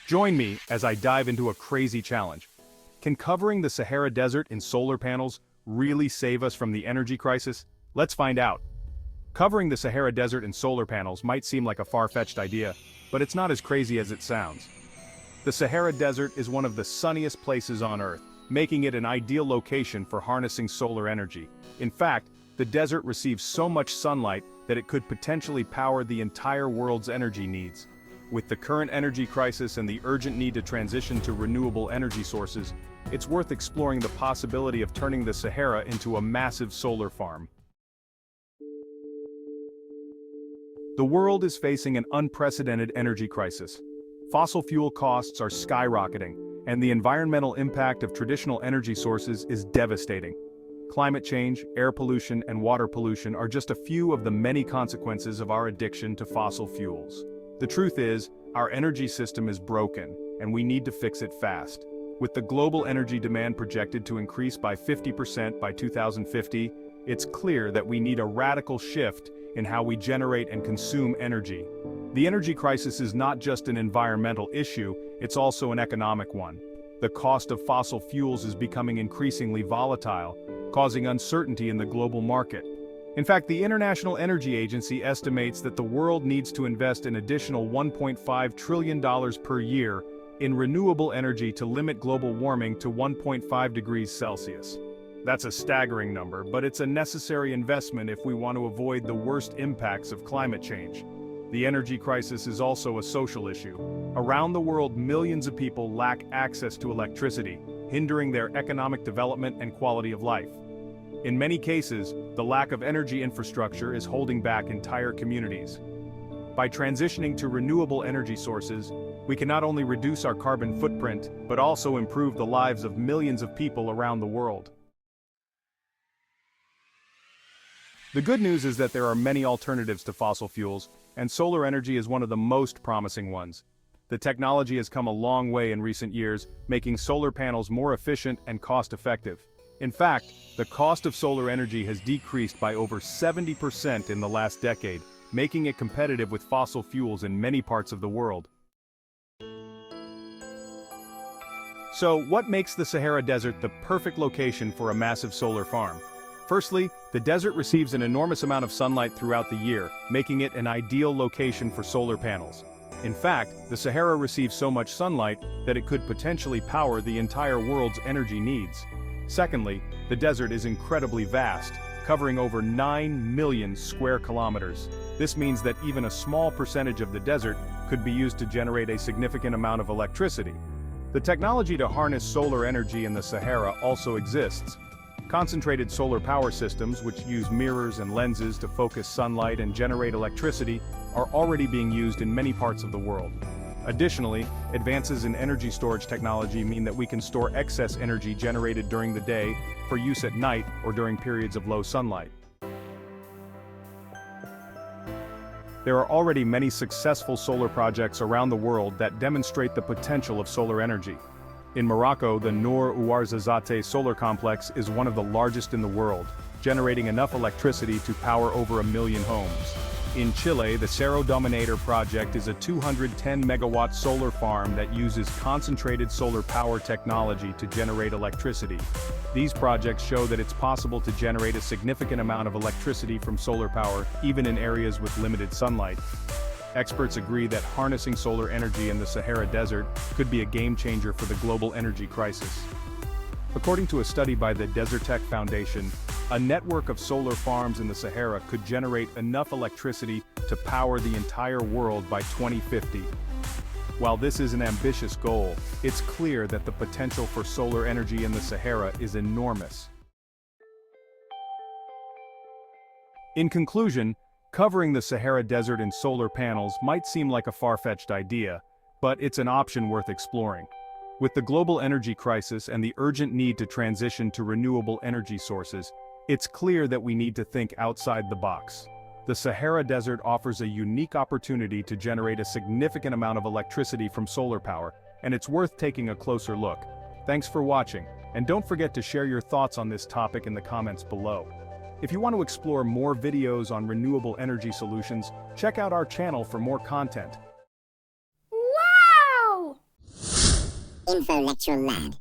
Join me as I dive into a crazy challenge. Can covering the Sahara Desert in solar panels really save us from the energy crisis? Let's find out. Covering the Sahara Desert in solar panels might seem like a far-fetched idea, but it's not as crazy as it sounds. The Sahara Desert is one of the sunniest places on Earth, making it an ideal location for harnessing solar energy. In fact, the desert receives so much sunlight that it could potentially power the entire world's energy needs. With the current energy crisis and the urgent need to transition to renewable energy sources, it's worth exploring the possibility of turning the Sahara into a massive solar farm. The world is facing an unprecedented energy crisis. Fossil fuel costs are skyrocketing, and the environmental impact of traditional energy sources is devastating. Climate change, air pollution, and water pollution are just a few of the many consequences of our addiction to fossil fuels. The truth is, our energy system is broken, and we need to fix it fast. With the global energy demand projected to increase by 50% by 2050, it's clear that we need a radical shift in how we generate and consume energy. The energy crisis is not just an environmental issue, it's also an economic one. The cost of fossil fuels is becoming increasingly volatile, causing uncertainty in the global market. In fact, the International Energy Agency estimates that the world needs to invest an additional $1.5 trillion per year in renewable energy to limit global warming to 1.5 degrees Celsius. That's a staggering number, but it's a necessary investment if we want to avoid the worst impacts of climate change. The energy crisis is also a social issue. Around the world, millions of people lack access to electricity, hindering their economic development and quality of life. In many cases, the lack of energy infrastructure is holding back entire communities. By transitioning to renewable energy sources, we can not only reduce our carbon footprint, but also improve the lives of millions of people around the world. The good news is that there are many alternatives to fossil fuels, and solar energy is one of the most promising ones. The technology has come a long way in recent years, making solar panels more efficient and cost-effective. In fact, the cost of solar energy has decreased by over 70% in the last decade, making it competitive with fossil fuels in many parts of the world. So, what makes the Sahara Desert the perfect location for a massive solar farm? Firstly, the desert receives an enormous amount of sunlight throughout the year, making it an ideal location for solar panels. In fact, the Sahara receives so much sunlight that it could potentially power the entire world's energy needs. Secondly, the desert is incredibly vast, covering over 9 million square kilometers. This means that even a small percentage of the desert could be used to generate a significant amount of electricity. The technology to harness solar energy in the Sahara also exists. Concentrated solar power systems, which use mirrors and lenses to focus sunlight and generate electricity, are already being used in many parts of the world. Additionally, advances in energy storage technology mean that we can store excess energy generated during the day for use at night or during periods of low sunlight. There are already many successful solar projects around the world that demonstrate the potential of solar energy. In Morocco, the Noor-Ouarzazate solar complex is one of the largest in the world, generating enough electricity to power over 1 million homes. In Chile, the Cerro Dominador project is a 210-megawatt solar farm that uses concentrated solar power technology to generate electricity. These projects show that it's possible to generate a significant amount of electricity from solar power, even in areas with limited sunlight. Experts agree that harnessing solar energy in the Sahara Desert could be a game-changer for the global energy crisis. According to a study by the Desertec Foundation, a network of solar farms in the Sahara could generate enough electricity to power the entire world by 2050. While this is an ambitious goal, it's clear that the potential for solar energy in the Sahara is enormous. In conclusion, covering the Sahara Desert in solar panels might seem like a far-fetched idea, but it's an option worth exploring. With the global energy crisis and the urgent need to transition to renewable energy sources, it's clear that we need to think outside the box. The Sahara Desert offers a unique opportunity to generate a significant amount of electricity from solar power, and it's worth taking a closer look. Thanks for watching, and don't forget to share your thoughts on this topic in the comments below. If you want to explore more videos on renewable energy solutions, check out our channel for more content. Wow! Info Lecture Lab.